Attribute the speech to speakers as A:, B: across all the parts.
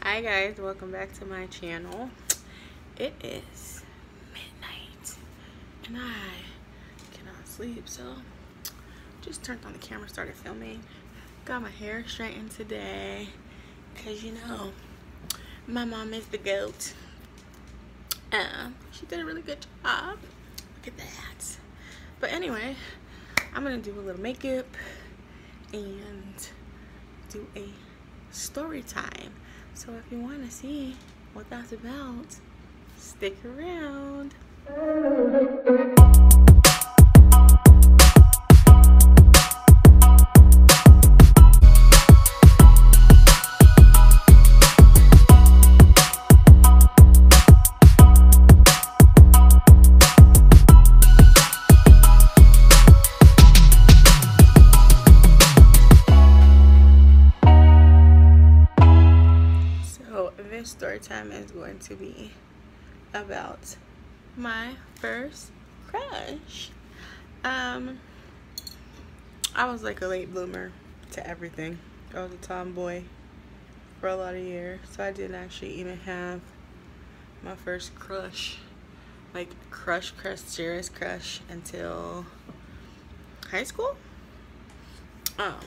A: Hi guys, welcome back to my channel. It is midnight and I cannot sleep, so just turned on the camera, started filming. Got my hair straightened today because you know my mom is the GOAT. She did a really good job. Look at that. But anyway, I'm gonna do a little makeup and do a story time. So if you want to see what that's about, stick around. This story time is going to be about my first crush. I was like a late bloomer to everything. I was a tomboy for a lot of years, so I didn't actually even have my first crush, like serious crush, until high school. And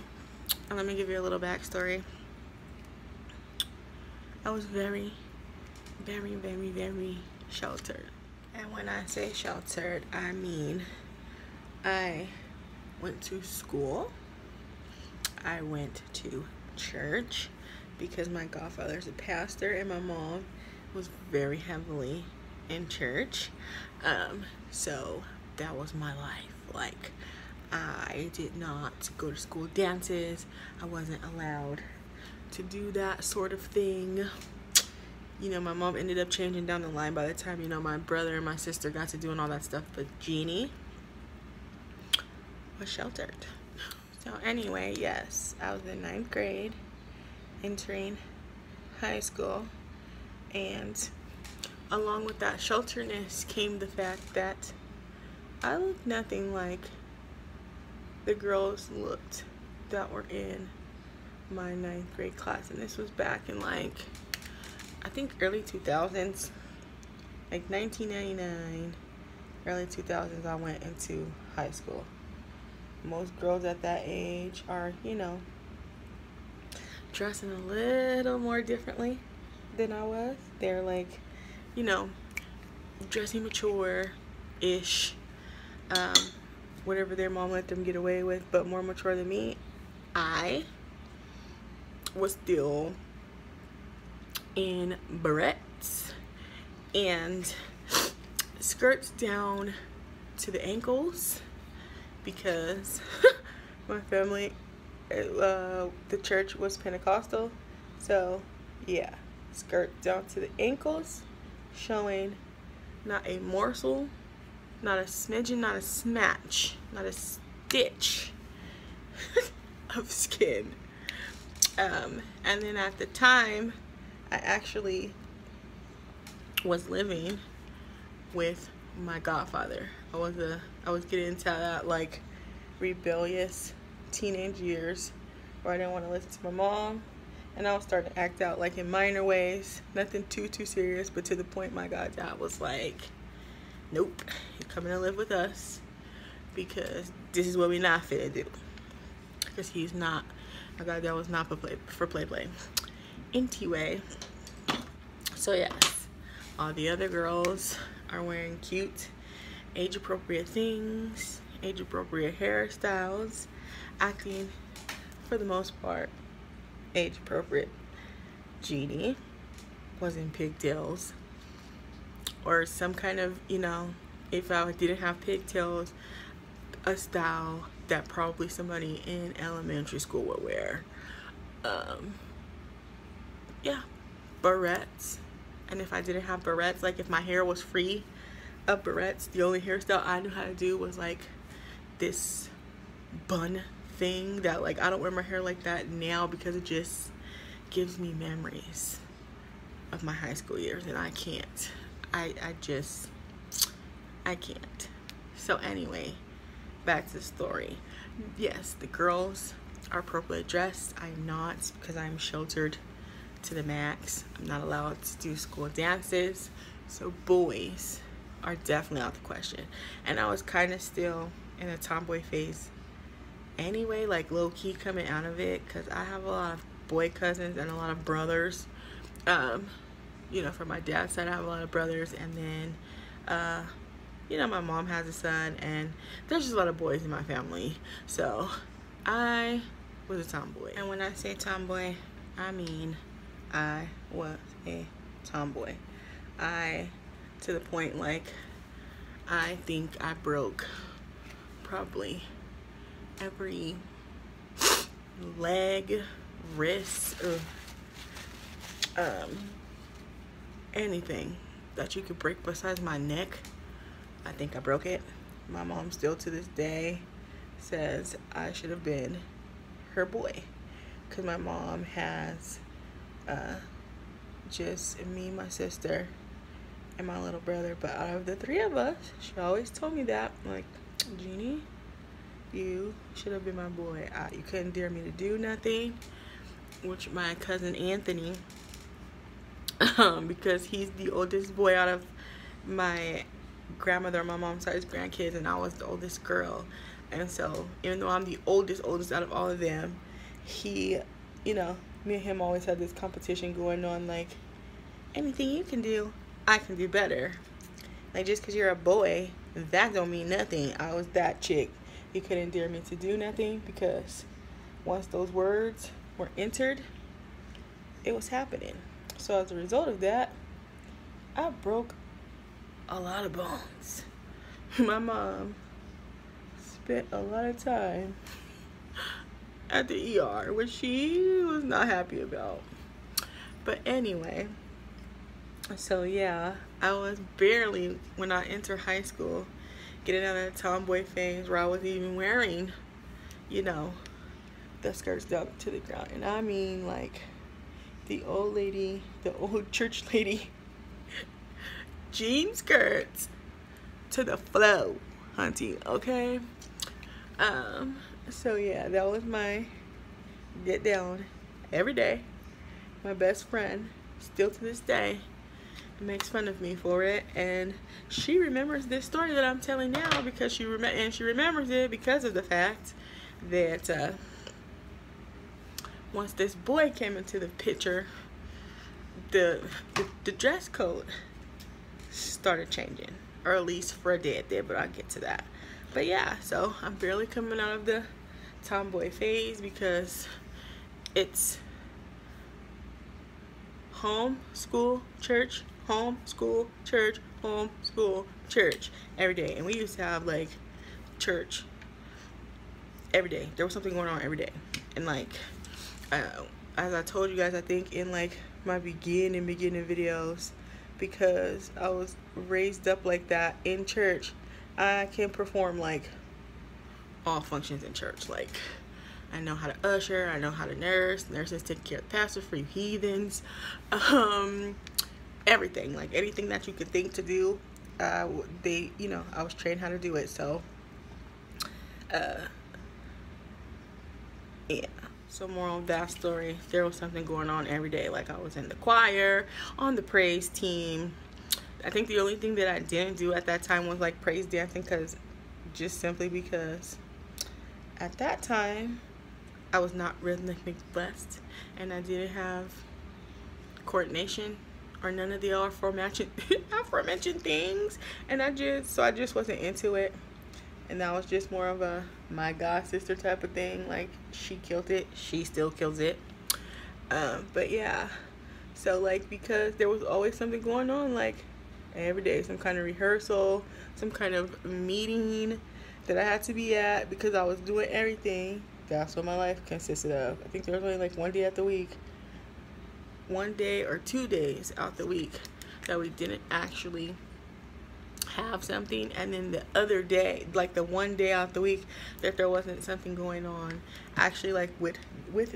A: let me give you a little backstory. I was very sheltered. And when I say sheltered, I mean I went to school, I went to church because my godfather's a pastor and my mom was very heavily in church. So that was my life. Like, I did not go to school dances. I wasn't allowed to do that sort of thing. You know, my mom ended up changing down the line by the time, you know, my brother and my sister got to doing all that stuff, but Jeannie was sheltered. So anyway, yes, I was in 9th grade, entering high school, and along with that shelterness came the fact that I looked nothing like the girls looked that were in my 9th grade class. And this was back in, like, I think early 2000s, like 1999, early 2000s. I went into high school. Most girls at that age are, you know, dressing a little more differently than I was. They're like, you know, dressing mature-ish, whatever their mom let them get away with, but more mature than me. I was still in barrettes and skirts down to the ankles because my family, the church was Pentecostal. So yeah, skirt down to the ankles, showing not a morsel, not a smidgen, not a smatch, not a stitch of skin. And then at the time, I actually was living with my godfather. I was getting into that, like, rebellious teenage years where I didn't want to listen to my mom, and I was starting to act out, like, in minor ways, nothing too serious, but to the point my goddad was like, nope, you're coming to live with us because this is what we not finna do, because he's not, my goddad was not for play. Anyway, so yes, all the other girls are wearing cute, age-appropriate things, age-appropriate hairstyles, acting, for the most part, age-appropriate. Jeannie was in pigtails, or some kind of, you know, if I didn't have pigtails, a style that probably somebody in elementary school would wear. Yeah, barrettes. And if I didn't have barrettes, like if my hair was free of barrettes, the only hairstyle I knew how to do was like this bun thing that, like, I don't wear my hair like that now because it just gives me memories of my high school years, and I can't. I can't. So anyway, back to the story. Yes, the girls are appropriately dressed. I'm not, because I'm sheltered to the max. I'm not allowed to do school dances, so boys are definitely out the question. And I was kind of still in a tomboy phase anyway, like low-key coming out of it, because I have a lot of boy cousins and a lot of brothers. You know, from my dad's side I have a lot of brothers, and then you know, my mom has a son, and there's just a lot of boys in my family. So I was a tomboy. And when I say tomboy, I mean I was a tomboy. To the point, like, I think I broke probably every leg, wrist, or anything that you could break besides my neck. I think I broke it. My mom still to this day says I should have been her boy, because my mom has just me, my sister, and my little brother. But out of the three of us, she always told me that, like, Jeannie, you should have been my boy. You couldn't dare me to do nothing. Which my cousin Anthony, because he's the oldest boy out of my grandmother on my mom's side's grandkids, and I was the oldest girl. And so even though I'm the oldest out of all of them, he, you know, me and him always had this competition going on, like, anything you can do, I can do better. Like, just because you're a boy, that don't mean nothing. I was that chick. He couldn't dare me to do nothing, because once those words were entered, it was happening. So as a result of that, I broke a lot of bones. My mom spent a lot of time at the ER, which she was not happy about. But anyway, so yeah, I was barely, when I entered high school, getting out of that tomboy phase where I wasn't even wearing, you know, the skirts down to the ground. And I mean, like, the old lady, the old church lady jean skirts to the flow, hunty, okay? So yeah, that was my get down every day. My best friend, still to this day, makes fun of me for it, and she remembers this story that I'm telling now, because she remembers it because of the fact that once this boy came into the picture, the dress code started changing, or at least for a day there, but I'll get to that. But yeah, so I'm barely coming out of the tomboy phase, because it's home, school, church, home, school, church, home, school, church every day. And we used to have, like, church every day. There was something going on every day. And, like, as I told you guys, I think in, like, my beginning videos, because I was raised up like that in church, I can perform, like, all functions in church. Like, I know how to usher, I know how to nurse. Nurses take care of the pastor for you heathens. Everything, like, anything that you could think to do, they, you know, I was trained how to do it. So yeah, so moral of that story, there was something going on every day. Like, I was in the choir, on the praise team. I think the only thing that I didn't do at that time was, like, praise dancing, just simply because at that time I was not rhythmically blessed, and I didn't have coordination or none of the aforementioned things, and I just wasn't into it. And that was just more of a my god sister type of thing. Like, she killed it, she still kills it. But yeah, so, like, because there was always something going on, like, every day, some kind of rehearsal, some kind of meeting that I had to be at, because I was doing everything. That's what my life consisted of. I think there was only, like, one day out the week, 1 day or 2 days out the week that we didn't actually have something, and then the other day, like the 1 day out the week that there wasn't something going on, actually, like, with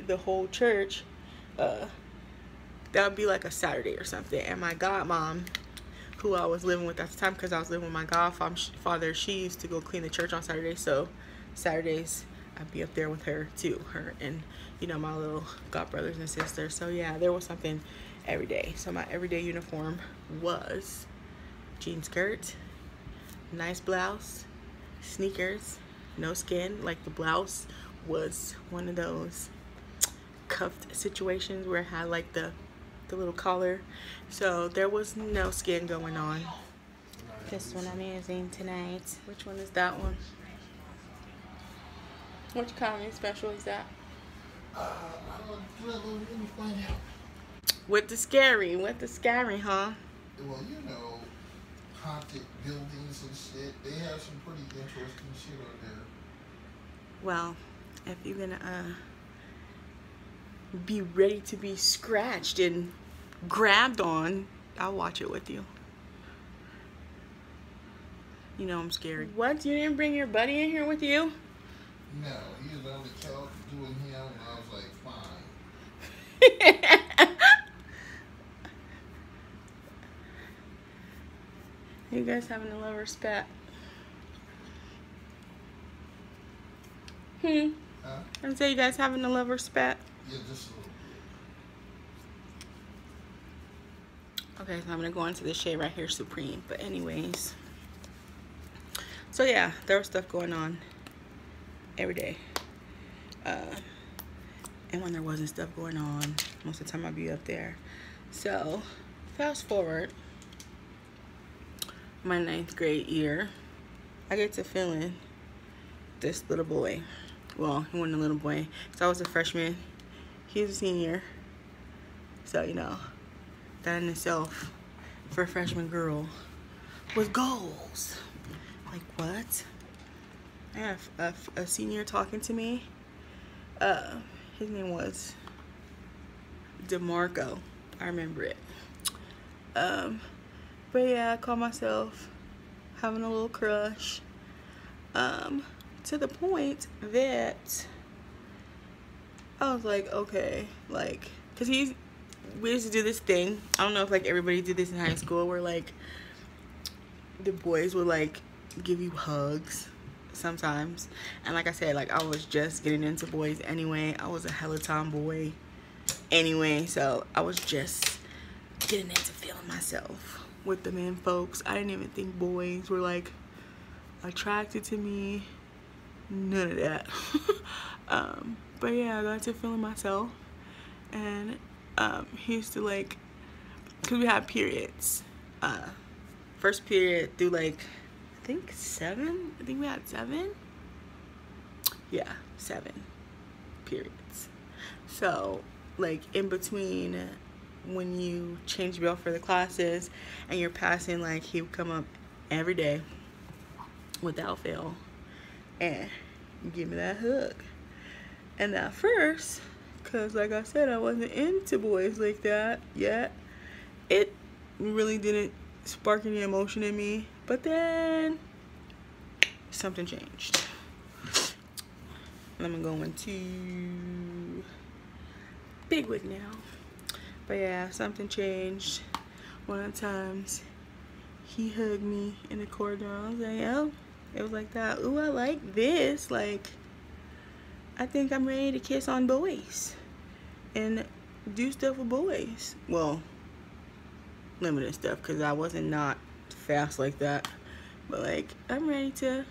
A: the whole church, that would be like a Saturday or something. And my godmom, who I was living with at the time, because I was living with my godfather, she used to go clean the church on Saturdays. So Saturdays I'd be up there with her too, her and, you know, my little god brothers and sisters. So yeah, there was something every day. So my everyday uniform was jean skirt, nice blouse, sneakers, no skin. Like the blouse was one of those cuffed situations where it had like the little collar, so there was no skin going on. This one I'm using tonight. Which one is that one? Which comedy special is that?
B: Let me find out.
A: With the scary, huh?
B: Well, you know, haunted buildings and shit. They have some pretty interesting shit on there.
A: Well, if you're gonna be ready to be scratched and grabbed on, I'll watch it with you. You know I'm scary. What? You didn't bring your buddy in here with you?
B: No, he was on the couch doing him, and I was like, fine.
A: You guys having a lover spat? Huh? I say you guys having a lover spat?
B: Yeah, just a little.
A: Okay, so I'm gonna go into this shade right here, Supreme. But anyways, so yeah, there was stuff going on every day. And when there wasn't stuff going on, most of the time I'd be up there. So fast forward my 9th grade year, I get to feeling this little boy. Well, he wasn't a little boy, so I was a freshman, he was a senior. So, you know, that in itself, for a freshman girl, was goals. Like, what? I have a senior talking to me. His name was DeMarco. I remember it. But yeah, I caught myself having a little crush. To the point that I was like, okay, like, cause we used to do this thing. I don't know if like everybody did this in high school, where like the boys would like give you hugs sometimes. And like I said, like I was just getting into boys anyway. I was a hella tomboy anyway, so I was just getting into feeling myself with the men folks. I didn't even think boys were like attracted to me. None of that. But yeah, I got to feeling myself. And he used to like, cause we had periods. First period through like, I think 7. I think we had 7. Yeah, 7 periods. So like in between when you change bell for the classes and you're passing, like he would come up every day without fail and give me that hug. And at first, cause like I said, I wasn't into boys like that yet, it really didn't spark any emotion in me. But then something changed. I'm gonna go into Bigwig now. But yeah, something changed. One of the times he hugged me in the corridor. I was like, oh, it was like that. Ooh, I like this. Like, I think I'm ready to kiss on boys and do stuff with boys. Well, limited stuff, because I wasn't not fast like that. But like, I'm ready to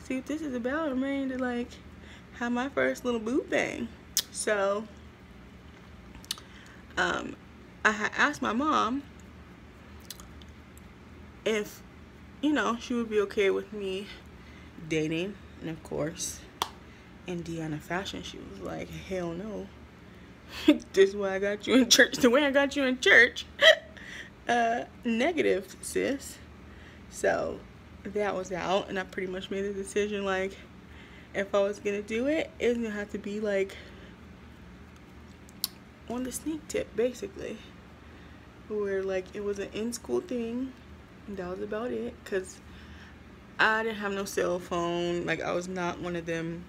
A: see what this is about. I'm ready to like have my first little boo bang. So I had asked my mom if, you know, she would be okay with me dating. And of course, Indiana fashion, she was like, hell no. This is why I got you in church. The way I got you in church. Negative, sis. So that was out, and I pretty much made the decision, like, if I was gonna do it, it was gonna have to be like on the sneak tip, basically, where like it was an in-school thing, and that was about it. Cause I didn't have no cell phone. Like, I was not one of them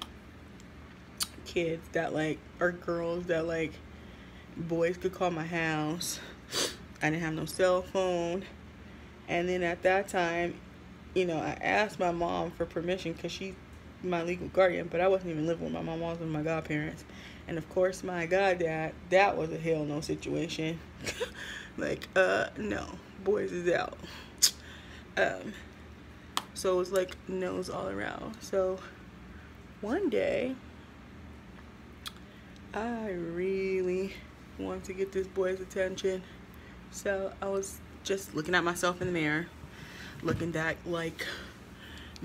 A: kids that like, or girls that like boys could call my house. I didn't have no cell phone. And then at that time, you know, I asked my mom for permission, because she my legal guardian, but I wasn't even living with my mom. I was with my godparents. And of course, my goddad, that was a hell no situation. Like, no, boys is out. So it was like no's all around. So one day, I really wanted to get this boy's attention. So I was just looking at myself in the mirror, looking back like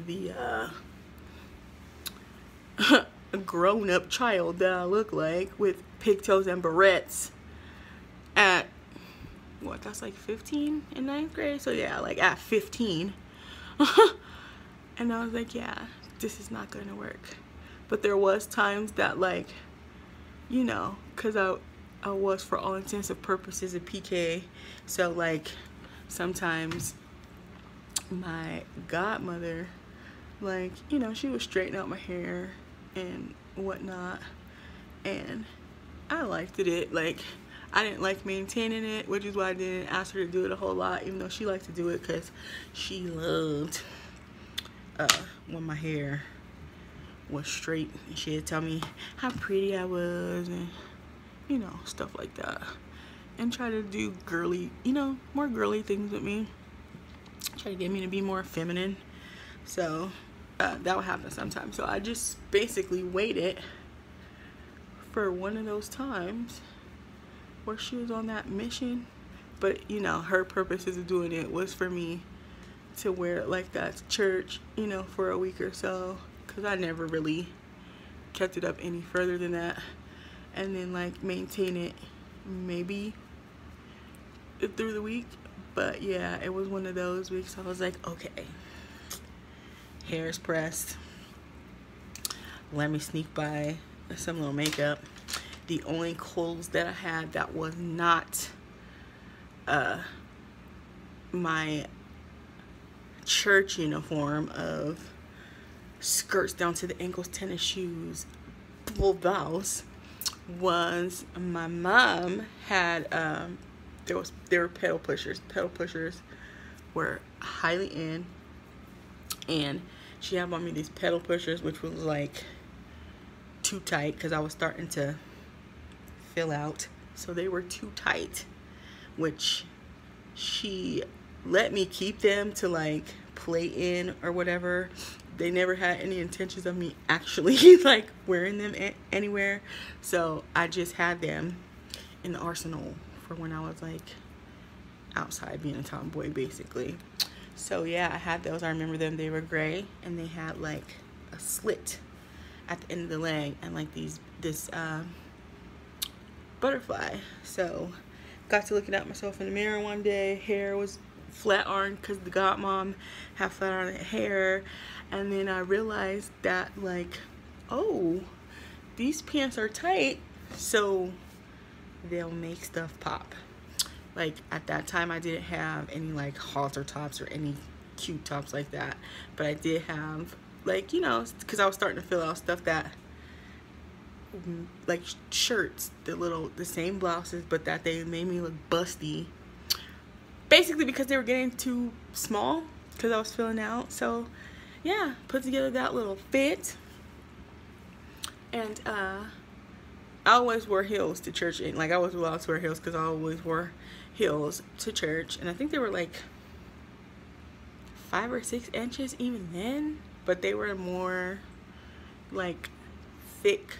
A: the a grown-up child that I look like, with pigtails and barrettes at, what, that's like 15 in 9th grade? So yeah, like at 15. And I was like, yeah, this is not gonna work. But there was times that, like, you know, because I was, for all intents and purposes, a PK. So like sometimes my godmother, like, you know, she would straighten out my hair and whatnot, and I liked it. Like, I didn't like maintaining it, which is why I didn't ask her to do it a whole lot, even though she liked to do it, because she loved when my hair was straight, and she'd tell me how pretty I was, and, you know, stuff like that, and try to do girly, you know, more girly things with me, try to get me to be more feminine. So that would happen sometimes. So I just basically waited for one of those times where she was on that mission. But, you know, her purposes of doing it was for me to wear it like that to church, you know, for a week or so, because I never really kept it up any further than that. And then, like, maintain it maybe through the week. But yeah, it was one of those weeks I was like, okay, hair's pressed, let me sneak by some little makeup. The only clothes that I had that was not my church uniform of skirts down to the ankles, tennis shoes, full blouse, was my mom had there were pedal pushers. Pedal pushers were highly in, and she had on me these pedal pushers, which was like too tight because I was starting to fill out. So they were too tight, which she let me keep them to like play in or whatever. They never had any intentions of me actually like wearing them anywhere. So I just had them in the arsenal for when I was like outside being a tomboy, basically. So yeah, I had those. I remember them. They were gray, and they had like a slit at the end of the leg, and like this butterfly. So got to looking at myself in the mirror one day. Hair was flat ironed because the godmom had flat ironed hair, and then I realized that, like, oh, these pants are tight, so they'll make stuff pop. Like, at that time I didn't have any like halter tops or any cute tops like that, but I did have, like, you know, because I was starting to fill out stuff that, like, shirts, the same blouses, but that they made me look busty, basically because they were getting too small because I was filling out. So yeah, put together that little fit. And I always wore heels to church, and like I was allowed to wear heels because I always wore heels to church, and I think they were like 5 or 6 inches even then, but they were more like thick.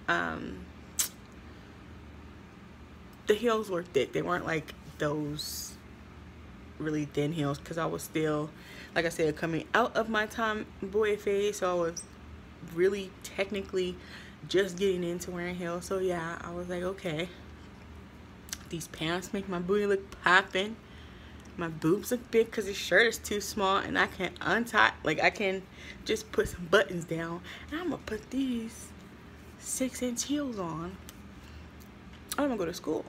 A: The heels were thick. They weren't like those really thin heels, because I was still, like I said, coming out of my tomboy phase, so I was really technically just getting into wearing heels. So yeah, I was like, okay, these pants make my booty look popping, my boobs look big because the shirt is too small, and I can untie, like I can just put some buttons down, and I'm gonna put these 6-inch heels on. I'm gonna go to school.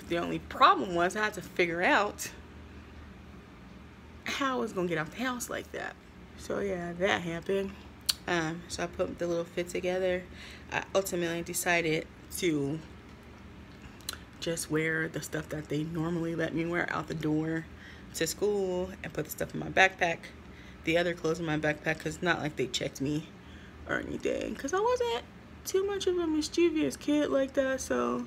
A: The only problem was I had to figure out how I was gonna get out the house like that. So yeah, that happened. So I put the little fit together. I ultimately decided to just wear the stuff that they normally let me wear out the door to school, and put the stuff in my backpack, the other clothes in my backpack, because it's not like they checked me or anything, because I wasn't too much of a mischievous kid like that. So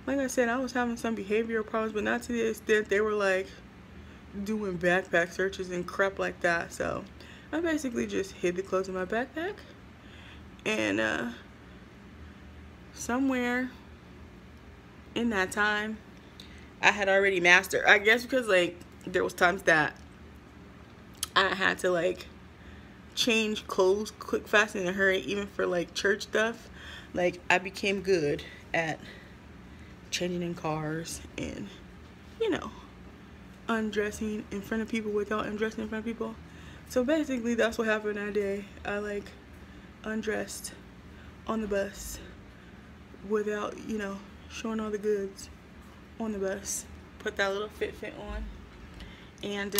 A: like I said, I was having some behavioral problems, but not to the extent they were like doing backpack searches and crap like that. So I basically just hid the clothes in my backpack, and somewhere in that time I had already mastered, I guess, because like there was times that I had to like change clothes quick, fast, in a hurry, even for like church stuff. Like I became good at changing in cars and, you know, undressing in front of people without undressing in front of people. So basically that's what happened that day. I like undressed on the bus without, you know, showing all the goods on the bus. Put that little fit on, and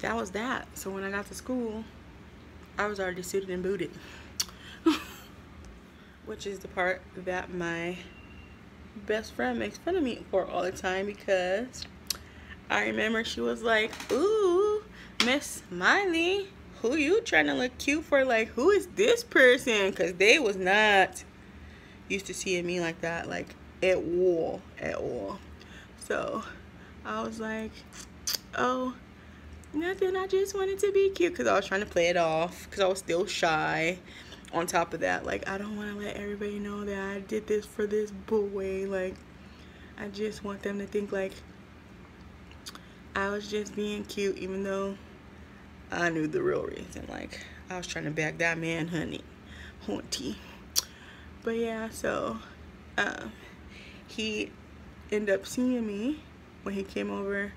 A: that was that. So when I got to school, I was already suited and booted. Which is the part that my best friend makes fun of me for all the time, because I remember she was like, "Ooh, Miss Smiley, who you trying to look cute for? Like, who is this person?" Because they was not used to seeing me like that, like at all. So I was like, "Oh, nothing, I just wanted to be cute," because I was trying to play it off, because I was still shy. On top of that, like, I don't want to let everybody know that I did this for this boy. Like, I just want them to think like I was just being cute, even though I knew the real reason. Like, I was trying to bag that man, honey. But yeah, so he ended up seeing me when he came over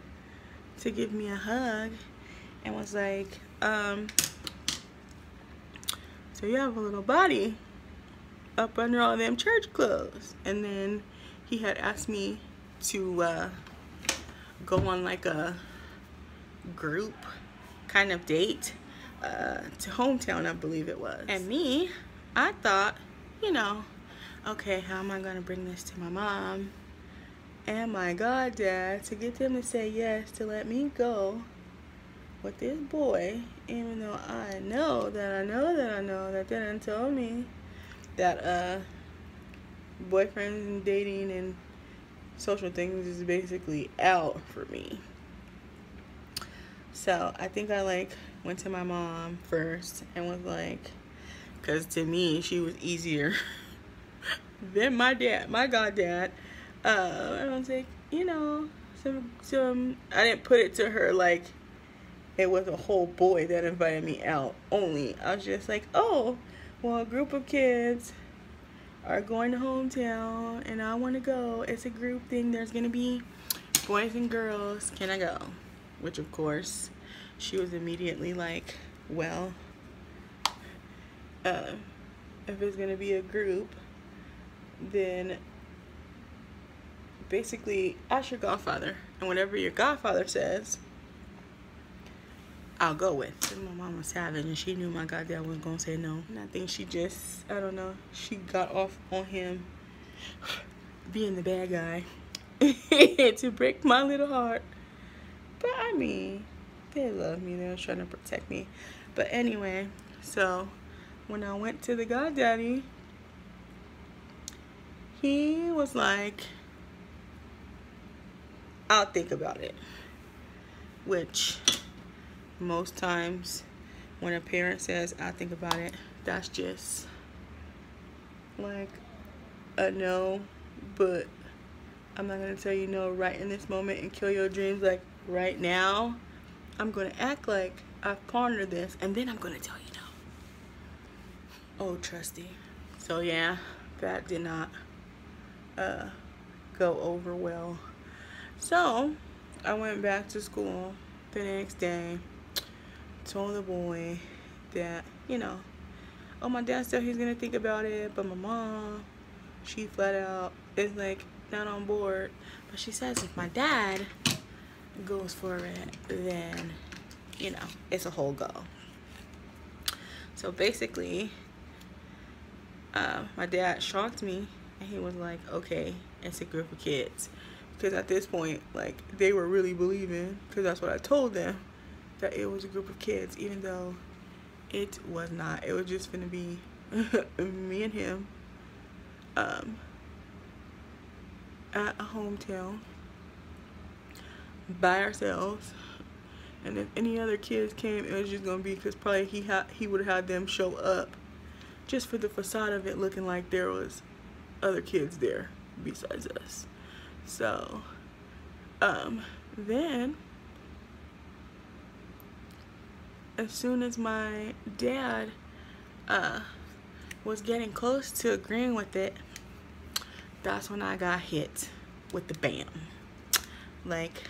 A: to give me a hug, and was like, "So you have a little body up under all them church clothes." And then he had asked me to go on like a group kind of date to hometown, I believe it was. And me, I thought, you know, okay, how am I gonna bring this to my mom and my goddad to get them to say yes to let me go with this boy, even though I know that they done told me that boyfriends and dating and social things is basically out for me. So I think I like went to my mom first and was like, because to me she was easier than my dad, my goddad. And I was like, you know, some I didn't put it to her like it was a whole boy that invited me out only. I was just like, "Oh, well, a group of kids are going to hometown and I want to go. It's a group thing. There's going to be boys and girls. Can I go?" Which, of course, she was immediately like, "Well, if it's going to be a group, then basically ask your godfather. And whatever your godfather says, I'll go with." And my mom was savage, and she knew my goddad wasn't gonna say no. And I think she just, I don't know, she got off on him being the bad guy to break my little heart. But I mean, they love me. They were trying to protect me. But anyway, so when I went to the goddaddy, he was like, "I'll think about it." Which, most times when a parent says, "I'll think about it," that's just like a no. But I'm not gonna tell you no right in this moment and kill your dreams like right now. I'm gonna act like I've pondered this, and then I'm gonna tell you no. Oh, trusty. So yeah, that did not go over well. So I went back to school the next day, told the boy that, you know, "Oh, my dad said he's gonna think about it, but my mom, she flat out is like not on board. But she says if my dad goes for it, then, you know, it's a whole go." So basically, my dad shocked me, and he was like, "Okay, it's a group of kids." Because at this point, like, they were really believing, because that's what I told them, that it was a group of kids, even though It was not. It was just gonna be me and him at a hometown by ourselves. And if any other kids came, it was just gonna be because probably he would have had them show up just for the facade of it looking like there was other kids there besides us. So then as soon as my dad was getting close to agreeing with it, that's when I got hit with the bam. Like,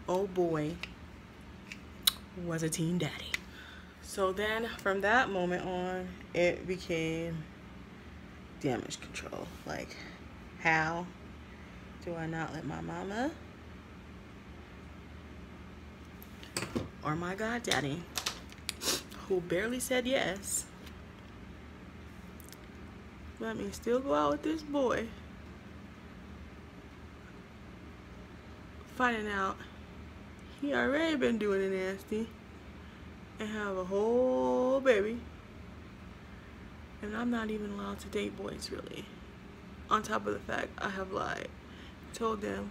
A: oh boy, was a teen daddy. So then from that moment on, it became damage control. Like, how do I not let my mama or my goddaddy, who barely said yes, let me still go out with this boy, finding out he already been doing it nasty and have a whole baby, and I'm not even allowed to date boys really, on top of the fact I have lied, told them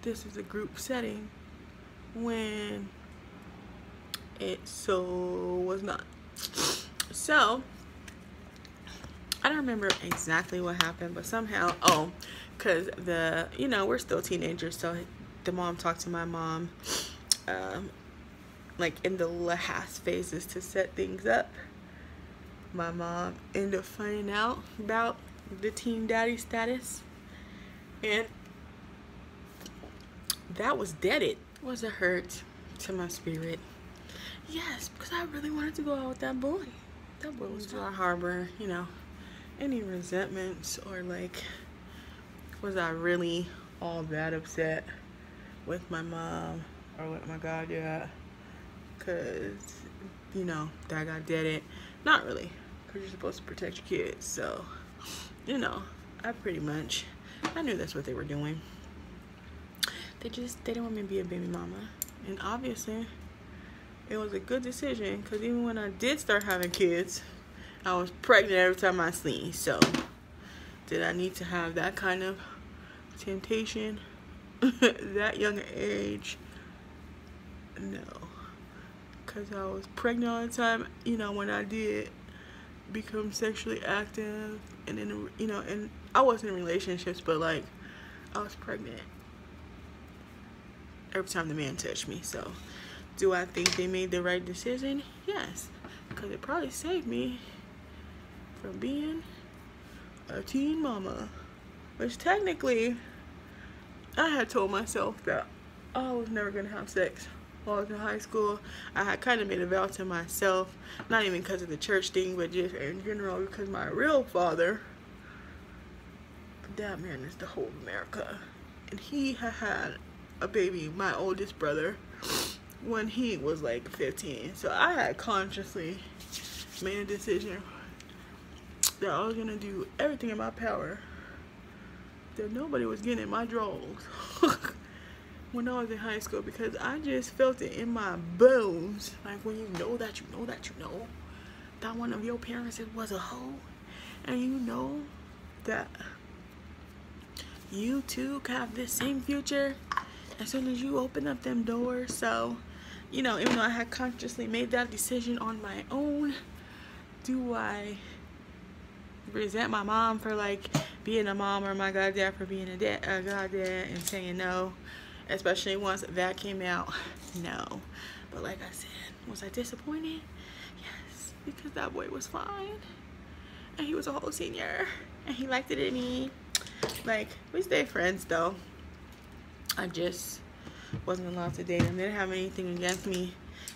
A: this is a group setting when it so was not. So I don't remember exactly what happened, but somehow, because we're still teenagers, so the mom talked to my mom like in the last phases to set things up. My mom ended up finding out about the teen daddy status, and that was deaded. It was a hurt to my spirit. Yes, because I really wanted to go out with that boy. That boy was I harbor, any resentments, or like, was I really all that upset with my mom or with my goddad? Because, that got deaded. Not really, because you're supposed to protect your kids. So, I knew that's what they were doing. They didn't want me to be a baby mama. And obviously, it was a good decision, because even when I did start having kids, I was pregnant every time I sneezed. So, did I need to have that kind of temptation that young age? No, because I was pregnant all the time. When I did become sexually active, and and I wasn't in relationships, but like, I was pregnant every time the man touched me. So, do I think they made the right decision? Yes, because it probably saved me from being a teen mama, which technically I had told myself that I was never gonna have sex while I was in high school. I had kind of made a vow to myself, not even because of the church thing, but just in general, because my real father, that man is the whole of America, and he had a baby, my oldest brother, when he was like 15. So I had consciously made a decision that I was gonna do everything in my power that nobody was getting in my drawers when I was in high school, because I just felt it in my bones. Like, when you know that that one of your parents was a hoe, and you know that you too have this same future as soon as you open up them doors. So, even though I had consciously made that decision on my own, do I resent my mom for like being a mom, or my goddad for being a goddad and saying no, especially once that came out? No. But like I said, was I disappointed? Yes, because that boy was fine, and he was a whole senior, and he liked it in me. Like, we stayed friends though. I just wasn't allowed to date him. Didn't have anything against me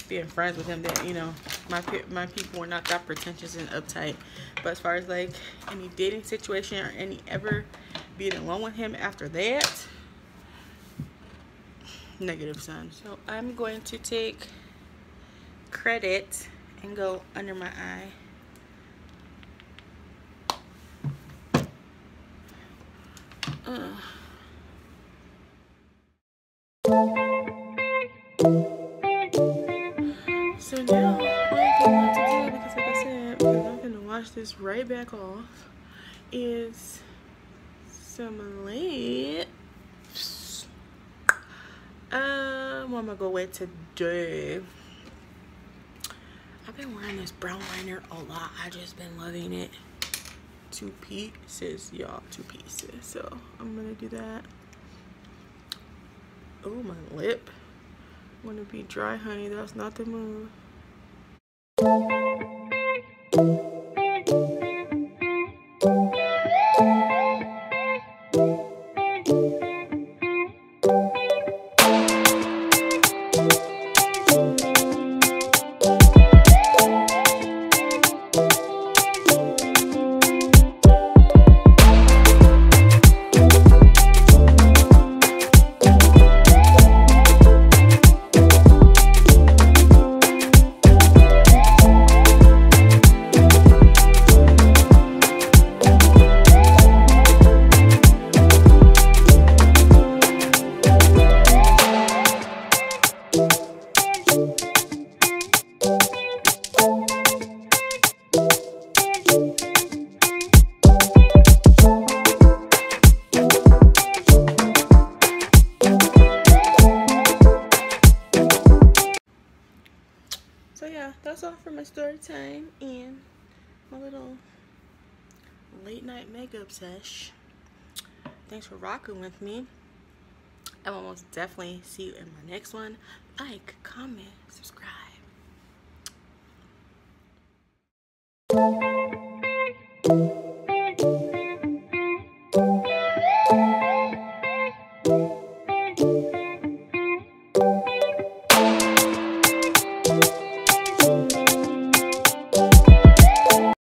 A: being friends with him. That my people were not that pretentious and uptight. But as far as like any dating situation or any ever being alone with him after that, negative, son. So I'm going to take credit and go under my eye. So now, what I think about to wash this right back off, is some lips. What am I gonna go with today? I've been wearing this brown liner a lot. I just been loving it. 2 pieces, y'all, 2 pieces. So I'm gonna do that. Oh, my lip. I'm gonna be dry, honey. That's not the move. So yeah, that's all for my story time and my little late night makeup sesh. Thanks for rocking with me. I will most definitely see you in my next one. Like, comment, subscribe.